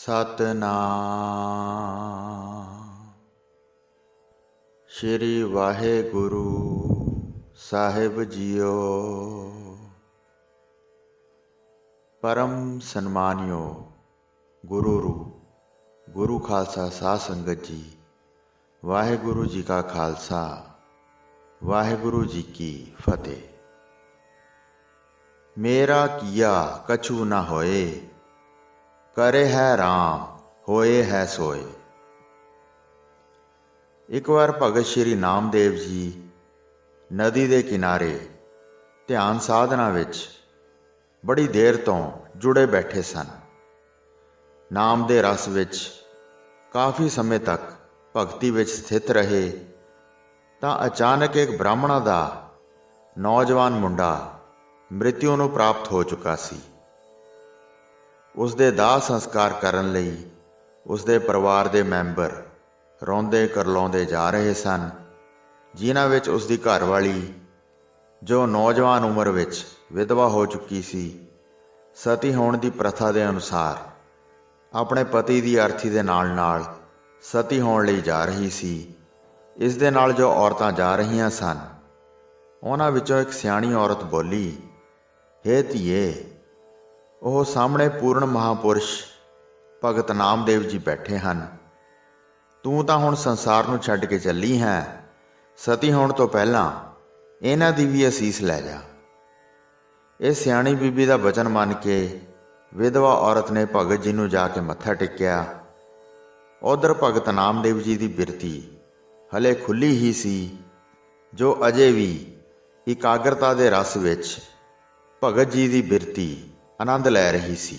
ਸਤਨਾਮ। ਸ਼੍ਰੀ ਵਾਹਿਗੁਰੂ ਸਾਹਿਬ JIO. परम सन्मानियो गुरुरू गुरु खालसा साध संगत जी, वाहिगुरु जी का खालसा वाहिगुरु जी की फतेह। मेरा किया कछु न होए, करे है राम होए है सोए। एक बार भगत श्री नामदेव जी नदी के किनारे ध्यान साधना विच बड़ी देर तो जुड़े बैठे सन। नाम दे रस विच काफ़ी समय तक भगती विच स्थित रहे तां अचानक एक ब्राह्मणा दा नौजवान मुंडा मृत्यु नूं प्राप्त हो चुका सी। उसदे दाह संस्कार करन लई उसदे परिवार दे मैंबर रोंदे करलाउंदे जा रहे सन, जिन्हां विच उसदी घरवाली जो नौजवान उम्र विच विधवा हो चुकी सी, सती होण दी प्रथा दे अनुसार अपने पति दी अर्थी दे नाल सती होण लई जा रही सी। इस दे नाल जो औरतां जा रहीआं सन, उन्हां विचों एक सियाणी औरत बोली, हे धीए, ओह सामणे पूर्ण महापुरुष भगत नामदेव जी बैठे हन। तूं तां हुण संसार नूं छड्ड के चली है, सती होण तो पहलां इन्हां दी भी असीस लै जा। इस सियाणी बीबी का वचन मन के विधवा औरत ने भगत जी नूं जाके मत्था टेकिया। उधर भगत नामदेव जी की बिरती हले खुली ही सी, जो अजे भी इकाग्रता के रस विच भगत जी की बिरती आनंद लै रही सी।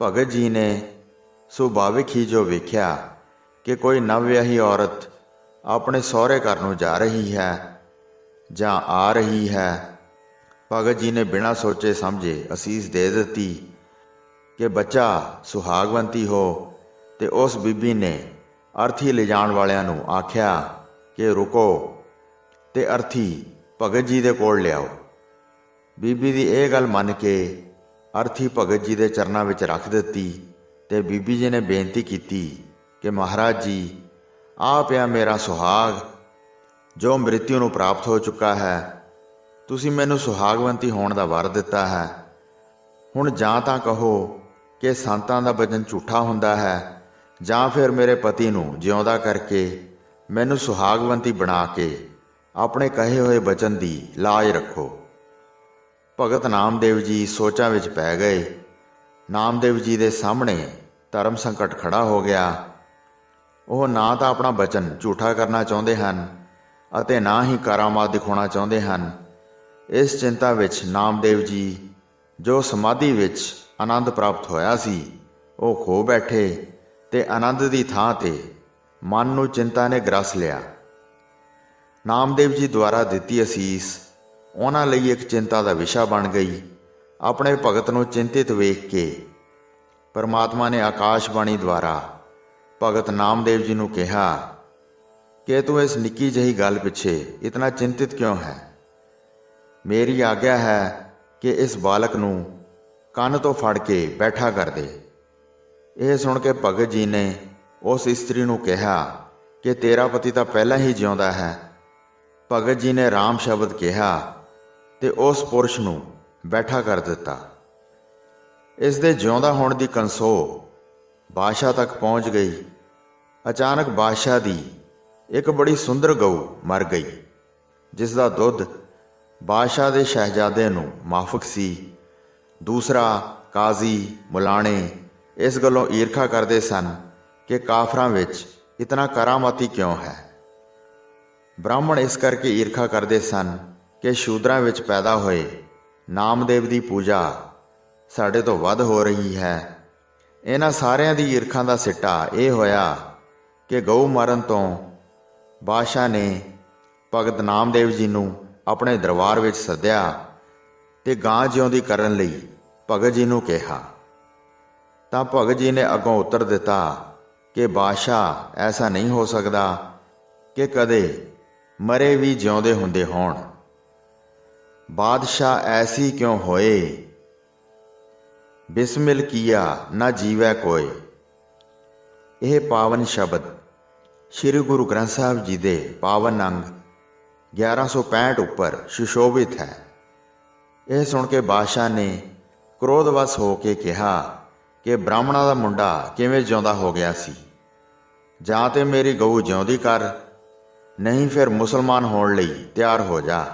भगत जी ने सुभाविक ही जो वेख्या कि कोई नवविआही औरत अपने सहुरे घर नूं जा रही है जां आ रही है, भगत जी ने बिना सोचे समझे असीस दे दी कि बच्चा सुहागवंती हो। ते उस बीबी ने अर्थी ले जाण वालियां नूं आख्या कि रुको ते अर्थी भगत जी दे कोल लियाओ। बीबी दी यह गल मन के अर्थी भगत जी दे चरनां विच रख दित्ती ते बीबी जी ने बेनती की कि महाराज जी, आ पिया मेरा सुहाग जो मृत्यु नूं प्राप्त हो चुका है। तुसीं मैनूं सुहागवंती होण दा वर दिता है। हुण जां तां कहो कि संतां दा वचन झूठा हुंदा है, जां फिर मेरे पति नूं जिउंदा करके मैनूं सुहागवंती बना के अपने कहे होए वचन दी लाज रखो। भगत नामदेव जी सोचां विच पै गए। नामदेव जी दे सामणे धर्म संकट खड़ा हो गया। ਉਹ ਨਾ ਤਾਂ ਆਪਣਾ ਵਚਨ ਝੂਠਾ ਕਰਨਾ ਚਾਹੁੰਦੇ ਹਨ ਅਤੇ ਨਾ ਹੀ ਕਰਾਮਾਤ ਦਿਖਾਉਣਾ ਚਾਹੁੰਦੇ ਹਨ। ਇਸ ਚਿੰਤਾ ਵਿੱਚ ਨਾਮਦੇਵ ਜੀ ਜੋ ਸਮਾਧੀ ਵਿੱਚ ਆਨੰਦ ਪ੍ਰਾਪਤ ਹੋਇਆ ਸੀ, ਉਹ ਖੋ ਬੈਠੇ ਤੇ ਆਨੰਦ ਦੀ ਥਾਂ ਤੇ ਮਨ ਨੂੰ ਚਿੰਤਾ ਨੇ ਗ੍ਰਸ ਲਿਆ। ਨਾਮਦੇਵ ਜੀ ਦੁਆਰਾ ਦਿੱਤੀ ਅਸੀਸ ਉਹਨਾਂ ਲਈ ਇੱਕ ਚਿੰਤਾ ਦਾ ਵਿਸ਼ਾ ਬਣ ਗਈ। ਆਪਣੇ ਭਗਤ ਨੂੰ ਚਿੰਤਿਤ ਵੇਖ ਕੇ ਪਰਮਾਤਮਾ ਨੇ ਆਕਾਸ਼ਬਾਣੀ ਦੁਆਰਾ भगत नामदेव जी नूं कहा कि तू इस निक्की जही गल पिछे इतना चिंतित क्यों है। मेरी आग्या है कि इस बालक नूं कन्न तो फड़ के बैठा कर दे। यह सुन के भगत जी ने उस इस्त्री नूं कहा कि तेरा पति तो पहला ही जिउंदा है। भगत जी ने राम शब्द कहा ते उस पुरुष नूं बैठा कर दिता। इस दे जिउंदा होण दी कंसो बादशाह तक पहुँच गई। अचानक बादशाह दी एक बड़ी सुंदर गऊ मर गई, जिसका दुध बादशाह दे शहजादे नूं माफक सी। दूसरा काजी मुलाणे इस गलों ईरखा करते सन कि काफरां विच इतना करामाती क्यों है। ब्राह्मण इस करके ईरखा करते सन कि शूद्रां विच पैदा होए नामदेव दी पूजा साडे तो वध हो रही है। इन्हां सारियां दी ईरखा दा सिट्टा यह होया कि गऊ मरण तो बादशाह ने भगत नामदेव जी नूं अपने दरबार विच सद्या ते गां जिउंदी करन लई भगत जी नूं कहा। तां भगत जी ने अगों उत्तर दिता कि बादशाह ऐसा नहीं हो सकदा कि कदे मरे भी जिउंदे हुंदे होण। बादशाह ऐसी क्यों होए। ਬਿਸਮਿਲ ਕੀਆ ਨਾ ਜੀਵੈ ਕੋਇ। ਇਹ ਪਾਵਨ ਸ਼ਬਦ ਸ੍ਰੀ ਗੁਰੂ ਗ੍ਰੰਥ ਸਾਹਿਬ ਜੀ ਦੇ ਪਾਵਨ ਅੰਗ 1165 ਉੱਪਰ ਸੁਸ਼ੋਭਿਤ ਹੈ। ਇਹ ਸੁਣ ਕੇ ਬਾਦਸ਼ਾਹ ਨੇ ਕ੍ਰੋਧਵਸ ਹੋ ਕੇ ਕਿਹਾ ਕਿ ਬ੍ਰਾਹਮਣਾਂ ਦਾ ਮੁੰਡਾ ਕਿਵੇਂ ਜਿਉਂਦਾ ਹੋ ਗਿਆ ਸੀ। ਜਾਂ ਤੇ ਮੇਰੀ ਗਊ ਜਿਉਂਦੀ ਕਰ, ਨਹੀਂ ਫਿਰ ਮੁਸਲਮਾਨ ਹੋਣ ਲਈ ਤਿਆਰ ਹੋ ਜਾ।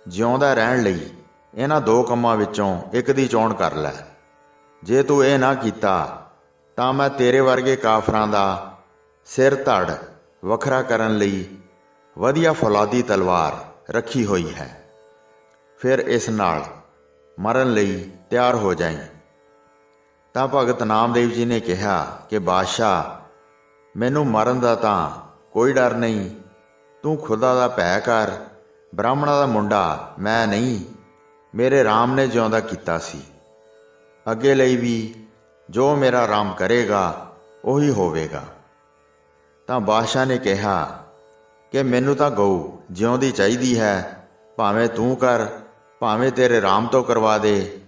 ਜਿਉਂਦਾ ਰਹਿਣ ਲਈ ਇਹਨਾਂ ਦੋ ਕੰਮਾਂ ਵਿੱਚੋਂ ਇੱਕ ਦੀ ਚੋਣ ਕਰ ਲੈ। ਜੇ ਤੂੰ ਇਹ ਨਾ ਕੀਤਾ ਤਾਂ ਮੈਂ ਤੇਰੇ ਵਰਗੇ ਕਾਫਰਾਂ ਦਾ ਸਿਰ ਧੜ ਵੱਖਰਾ ਕਰਨ ਲਈ ਵਧੀਆ ਫੌਲਾਦੀ ਤਲਵਾਰ ਰੱਖੀ ਹੋਈ ਹੈ। ਫਿਰ ਇਸ ਨਾਲ ਮਰਨ ਲਈ ਤਿਆਰ ਹੋ ਜਾਈਂ। ਤਾਂ ਭਗਤ ਨਾਮਦੇਵ ਜੀ ਨੇ ਕਿਹਾ ਕਿ ਬਾਦਸ਼ਾਹ, ਮੈਨੂੰ ਮਰਨ ਦਾ ਤਾਂ ਕੋਈ ਡਰ ਨਹੀਂ। ਤੂੰ ਖੁਦਾ ਦਾ ਭੈ ਕਰ। ਬ੍ਰਾਹਮਣਾਂ ਦਾ ਮੁੰਡਾ ਮੈਂ ਨਹੀਂ, ਮੇਰੇ ਰਾਮ ਨੇ ਜਿਉਂਦਾ ਕੀਤਾ ਸੀ। ਅੱਗੇ ਲਈ ਵੀ ਜੋ ਮੇਰਾ ਰਾਮ ਕਰੇਗਾ ਉਹੀ ਹੋਵੇਗਾ। ਤਾਂ ਬਾਦਸ਼ਾਹ ਨੇ ਕਿਹਾ ਕਿ ਮੈਨੂੰ ਤਾਂ ਗਊ ਜਿਉਂਦੀ ਚਾਹੀਦੀ ਹੈ, ਭਾਵੇਂ ਤੂੰ ਕਰ, ਭਾਵੇਂ ਤੇਰੇ ਰਾਮ ਤੋਂ ਕਰਵਾ ਦੇ।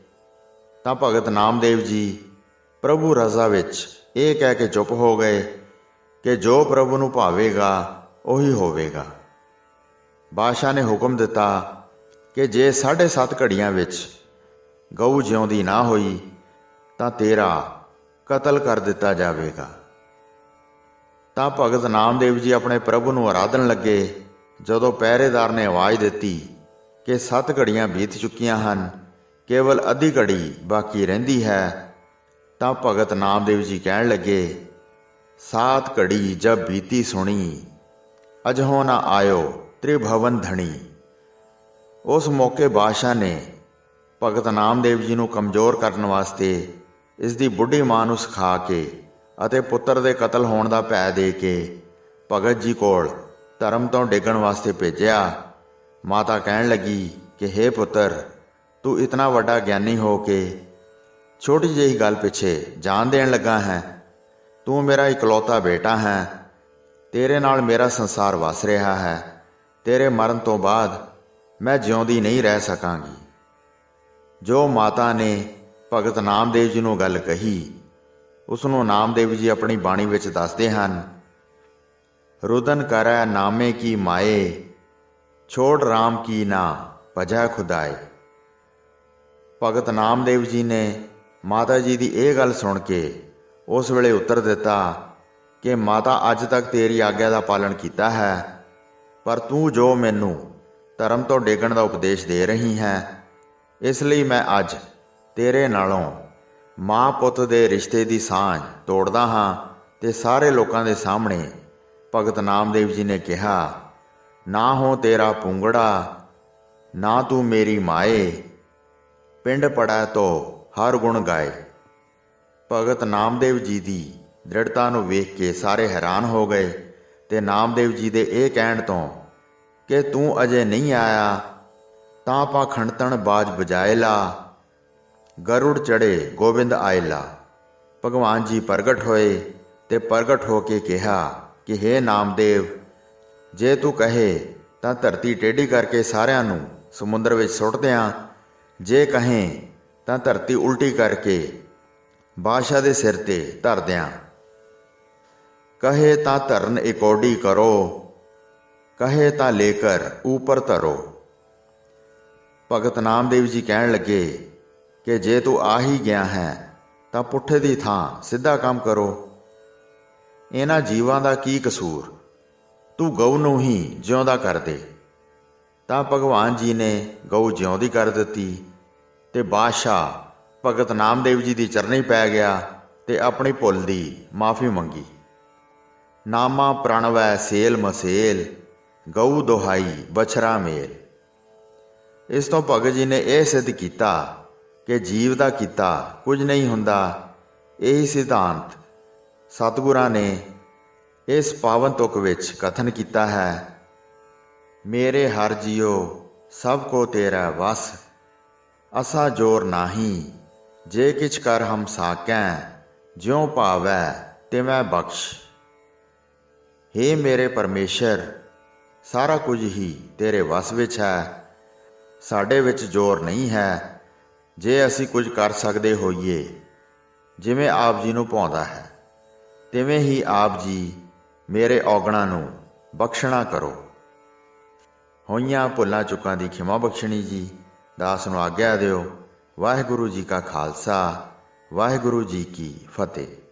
ਤਾਂ ਭਗਤ ਨਾਮਦੇਵ ਜੀ ਪ੍ਰਭੂ ਰਜ਼ਾ ਵਿੱਚ ਇਹ ਕਹਿ ਕੇ ਚੁੱਪ ਹੋ ਗਏ ਕਿ ਜੋ ਪ੍ਰਭੂ ਨੂੰ ਭਾਵੇਗਾ ਉਹੀ ਹੋਵੇਗਾ। ਬਾਦਸ਼ਾਹ ਨੇ ਹੁਕਮ ਦਿੱਤਾ ਕਿ ਜੇ 7.5 ਘੜੀਆਂ ਵਿੱਚ ਗਊ ਜਿਉਂਦੀ ਨਾ ਹੋਈ ਤਾਂ ਤੇਰਾ ਕਤਲ ਕਰ ਦਿੱਤਾ ਜਾਵੇਗਾ। ਤਾਂ ਭਗਤ ਨਾਮਦੇਵ ਜੀ ਆਪਣੇ ਪ੍ਰਭੂ ਨੂੰ ਆਰਾਧਨ ਲੱਗੇ। ਜਦੋਂ ਪਹਿਰੇਦਾਰ ਨੇ ਆਵਾਜ਼ ਦਿੱਤੀ ਕਿ 7 ਘੜੀਆਂ ਬੀਤ ਚੁੱਕੀਆਂ ਹਨ, ਕੇਵਲ ਅੱਧੀ ਘੜੀ ਬਾਕੀ ਰਹਿੰਦੀ ਹੈ, ਤਾਂ ਭਗਤ ਨਾਮਦੇਵ ਜੀ ਕਹਿਣ ਲੱਗੇ, 7 ਘੜੀ ਜਬ ਬੀਤੀ ਸੁਣੀ, ਅਜਹੋ ਨਾ ਆਇਓ ਤ੍ਰਿਭਵਨ ਧਣੀ। ਉਸ ਮੌਕੇ ਬਾਦਸ਼ਾਹ ਨੇ ਭਗਤ ਨਾਮਦੇਵ ਜੀ ਨੂੰ ਕਮਜ਼ੋਰ ਕਰਨ ਵਾਸਤੇ ਇਸ ਦੀ ਬੁੱਢੀ ਮਾਂ ਨੂੰ ਸਿਖਾ ਕੇ ਅਤੇ ਪੁੱਤਰ ਦੇ ਕਤਲ ਹੋਣ ਦਾ ਭੈ ਦੇ ਕੇ ਭਗਤ ਜੀ ਕੋਲ ਧਰਮ ਤੋਂ ਡਿੱਗਣ ਵਾਸਤੇ ਭੇਜਿਆ। ਮਾਤਾ ਕਹਿਣ ਲੱਗੀ ਕਿ ਹੇ ਪੁੱਤਰ, ਤੂੰ ਇਤਨਾ ਵੱਡਾ ਗਿਆਨੀ ਹੋ ਕੇ ਛੋਟੀ ਜਿਹੀ ਗੱਲ ਪਿੱਛੇ ਜਾਨ ਦੇਣ ਲੱਗਾ ਹੈ। ਤੂੰ ਮੇਰਾ ਇਕਲੌਤਾ ਬੇਟਾ ਹੈ। ਤੇਰੇ ਨਾਲ ਮੇਰਾ ਸੰਸਾਰ ਵਸ ਰਿਹਾ ਹੈ। ਤੇਰੇ ਮਰਨ ਤੋਂ ਬਾਅਦ ਮੈਂ ਜਿਉਂਦੀ ਨਹੀਂ ਰਹਿ ਸਕਾਂਗੀ। ਜੋ ਮਾਤਾ ਨੇ ਭਗਤ ਨਾਮਦੇਵ ਜੀ ਨੂੰ ਗੱਲ ਕਹੀ, ਉਸ ਨੂੰ ਨਾਮਦੇਵ ਜੀ ਆਪਣੀ ਬਾਣੀ ਵਿੱਚ ਦੱਸਦੇ ਹਨ। ਰੁਦਨ ਕਰੈ ਨਾਮੇ ਕੀ ਮਾਏ, ਛੋੜ ਰਾਮ ਕੀ ਨਾ ਭਜੈ ਖੁਦਾਏ। ਭਗਤ ਨਾਮਦੇਵ ਜੀ ਨੇ ਮਾਤਾ ਜੀ ਦੀ ਇਹ ਗੱਲ ਸੁਣ ਕੇ ਉਸ ਵੇਲੇ ਉੱਤਰ ਦਿੱਤਾ ਕਿ ਮਾਤਾ, ਅੱਜ ਤੱਕ ਤੇਰੀ ਆਗਿਆ ਦਾ ਪਾਲਣ ਕੀਤਾ ਹੈ, ਪਰ ਤੂੰ ਜੋ ਮੈਨੂੰ ਧਰਮ ਤੋਂ ਡੇਗਣ ਦਾ ਉਪਦੇਸ਼ ਦੇ ਰਹੀ ਹੈ, ਇਸ ਲਈ ਮੈਂ ਅੱਜ ਤੇਰੇ ਨਾਲੋਂ ਮਾਂ ਪੁੱਤ ਦੇ ਰਿਸ਼ਤੇ ਦੀ ਸਾਂਝ ਤੋੜਦਾ ਹਾਂ। ਤੇ ਸਾਰੇ ਲੋਕਾਂ ਦੇ ਸਾਹਮਣੇ ਭਗਤ ਨਾਮਦੇਵ ਜੀ ਨੇ ਕਿਹਾ, ਨਾ ਹੋ ਤੇਰਾ ਪੁੰਗੜਾ, ਨਾ ਤੂੰ ਮੇਰੀ ਮਾਏ, ਪਿੰਡ ਪੜੈ ਤੋ ਹਰ ਗੁਣ ਗਾਏ। ਭਗਤ ਨਾਮਦੇਵ ਜੀ ਦੀ ਦ੍ਰਿੜਤਾ ਨੂੰ ਵੇਖ ਕੇ ਸਾਰੇ ਹੈਰਾਨ ਹੋ ਗਏ ਤੇ ਨਾਮਦੇਵ ਜੀ ਦੇ ਇਹ ਕਹਿਣ ਤੋਂ ਕਿ ਤੂੰ ਅਜੇ ਨਹੀਂ ਆਇਆ ਤਾਂ ਆਪਾਂ ਖੰਡਤਣ ਬਾਜ ਬਜਾਏ ਲਾ, ਗਰੁੜ ਚੜੇ ਗੋਬਿੰਦ ਆਇਲਾ। ਭਗਵਾਨ ਜੀ ਪ੍ਰਗਟ ਹੋਏ ਤੇ ਪ੍ਰਗਟ ਹੋ ਕੇ ਕਿਹਾ ਕਿ ਹੇ ਨਾਮਦੇਵ, ਜੇ ਤੂੰ ਕਹੇ ਤਾਂ ਧਰਤੀ ਟੇਢੀ ਕਰਕੇ ਸਾਰਿਆਂ ਨੂੰ ਸਮੁੰਦਰ ਵਿੱਚ ਸੁੱਟ ਦਿਆਂ, ਜੇ ਕਹੇ ਤਾਂ ਧਰਤੀ ਉਲਟੀ ਕਰਕੇ ਬਾਦਸ਼ਾਹ ਦੇ ਸਿਰ ਤੇ ਧਰ ਦਿਆਂ। ਕਹੇ ਤਾਂ ਧਰਨ ਇਕੋਡੀ ਕਰੋ, ਕਹੇ ਤਾਂ ਲੇਕਰ ਊਪਰ ਧਰੋ। ਭਗਤ ਨਾਮਦੇਵ ਜੀ ਕਹਿਣ ਲੱਗੇ ਕਿ ਜੇ ਤੂੰ ਆ ਹੀ ਗਿਆ ਹੈ ਤਾਂ ਪੁੱਠੇ ਦੀ ਥਾਂ ਸਿੱਧਾ ਕੰਮ ਕਰੋ। ਇਹਨਾਂ ਜੀਵਾਂ ਦਾ ਕੀ ਕਸੂਰ, ਤੂੰ ਗਊ ਨੂੰ ਹੀ ਜਿਉਂਦਾ ਕਰ ਦੇ। ਤਾਂ ਭਗਵਾਨ ਜੀ ਨੇ ਗਊ ਜਿਉਂਦੀ ਕਰ ਦਿੱਤੀ ਤੇ ਬਾਦਸ਼ਾਹ ਭਗਤ ਨਾਮਦੇਵ ਜੀ ਦੀ ਚਰਨੀ ਪੈ ਗਿਆ ਤੇ ਆਪਣੀ ਭੁੱਲ ਦੀ ਮਾਫੀ ਮੰਗੀ। ਨਾਮਾ ਪ੍ਰਣਵੈ ਸੇਲ ਮਸੇਲ, ਗਊ ਦੁਹਾਈ ਬਛਰਾ ਮੇਲ। ਇਸ ਤੋਂ ਭਗਤ ਜੀ ਨੇ ਇਹ ਸਿੱਧ ਕੀਤਾ ਕਿ ਜੀਵ ਦਾ ਕੀਤਾ ਕੁਝ ਨਹੀਂ ਹੁੰਦਾ। ਇਹੀ ਸਿਧਾਂਤ ਸਤਿਗੁਰਾਂ ਨੇ ਇਸ ਪਾਵਨ ਤੁਕ ਵਿੱਚ ਕਥਨ ਕੀਤਾ ਹੈ। ਮੇਰੇ ਹਰ ਜੀਓ ਸਭ ਕੋ ਤੇਰਾ ਵਸ, ਅਸਾ ਜੋਰ ਨਾਹੀ, ਜੇ ਕਿਛ ਕਰ ਹਮ ਸਾਕੈ, ਜਿਉ ਭਾਵੈ ਤਿਵੈ ਬਖਸ਼। ਹੇ ਮੇਰੇ ਪਰਮੇਸ਼ਰ, ਸਾਰਾ ਕੁਝ ਹੀ ਤੇਰੇ ਵਸ ਵਿੱਚ ਹੈ। ਸਾਡੇ ਵਿੱਚ ਜ਼ੋਰ ਨਹੀਂ ਹੈ। ਜੇ ਅਸੀਂ ਕੁਝ ਕਰ ਸਕਦੇ ਹੋਈਏ ਜਿਵੇਂ ਆਪ ਜੀ ਨੂੰ ਭਾਉਂਦਾ ਹੈ, ਤਿਵੇਂ ਹੀ ਆਪ ਜੀ ਮੇਰੇ ਔਗਣਾਂ ਨੂੰ ਬਖਸ਼ਣਾ ਕਰੋ। ਹੋਈਆਂ ਭੁੱਲਾਂ ਚੁੱਕਾਂ ਦੀ ਖਿਮਾ ਬਖਸ਼ਣੀ ਜੀ। ਦਾਸ ਨੂੰ ਆਗਿਆ ਦਿਓ। ਵਾਹਿਗੁਰੂ ਜੀ ਕਾ ਖਾਲਸਾ, ਵਾਹਿਗੁਰੂ ਜੀ ਕੀ ਫਤਿਹ।